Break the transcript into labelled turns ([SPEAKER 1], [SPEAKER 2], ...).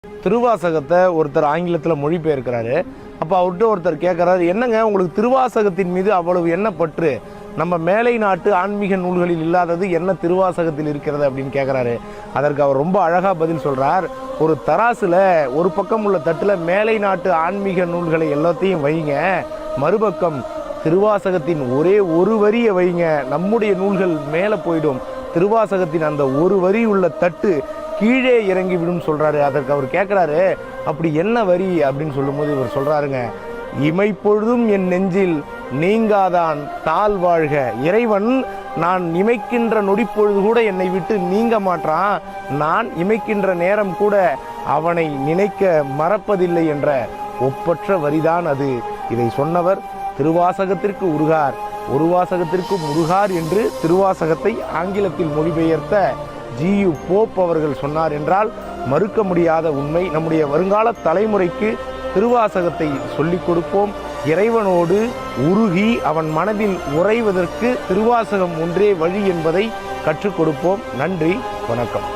[SPEAKER 1] திருவாசகத்தை ஒருத்தர் ஆங்கிலத்தில் மொழிபெயர்க்கிறாரு. அப்போ அவர்கிட்ட ஒருத்தர் கேட்குறாரு, என்னங்க உங்களுக்கு திருவாசகத்தின் மீது அவ்வளவு என்ன பற்று, நம்ம மேலை நாட்டு ஆன்மீக நூல்களில் இல்லாதது என்ன திருவாசகத்தில் இருக்கிறது அப்படின்னு கேட்குறாரு. அதற்கு அவர் ரொம்ப அழகாக பதில் சொல்கிறார். ஒரு தராசில் ஒரு பக்கம் உள்ள தட்டில் மேலை நாட்டு ஆன்மீக நூல்களை எல்லாத்தையும் வைங்க, மறுபக்கம் திருவாசகத்தின் ஒரே ஒரு வரியை வைங்க, நம்முடைய நூல்கள் மேலே போயிடும், திருவாசகத்தின் அந்த ஒரு வரி உள்ள தட்டு கீழே இறங்கி விடும் சொல்கிறாரு. அதற்கு அவர் கேட்குறாரு, அப்படி என்ன வரி அப்படின்னு சொல்லும்போது இவர் சொல்கிறாருங்க, இமைப்பொழுதும் என் நெஞ்சில் நீங்காதான் தாழ் வாழ்க, இறைவன் நான் இமைக்கின்ற நொடிப்பொழுது கூட என்னை விட்டு நீங்க மாட்டான், நான் இமைக்கின்ற நேரம் கூட அவனை நினைக்க மறப்பதில்லை என்ற ஒப்பற்ற வரிதான் அது. இதை சொன்னவர் திருவாசகத்திற்கு உருகார், ஒரு வாசகத்திற்கு முருகார் என்று திருவாசகத்தை ஆங்கிலத்தில் மொழிபெயர்த்த ஜியு போப் அவர்கள் சொன்னார் என்றால் மறுக்க முடியாத உண்மை. நம்முடைய வருங்கால தலைமுறைக்கு திருவாசகத்தை சொல்லிக் கொடுப்போம். இறைவனோடு உருகி அவன் மனதில் உறைவதற்கு திருவாசகம் ஒன்றே வழி என்பதை கற்றுக் கொடுப்போம். நன்றி, வணக்கம்.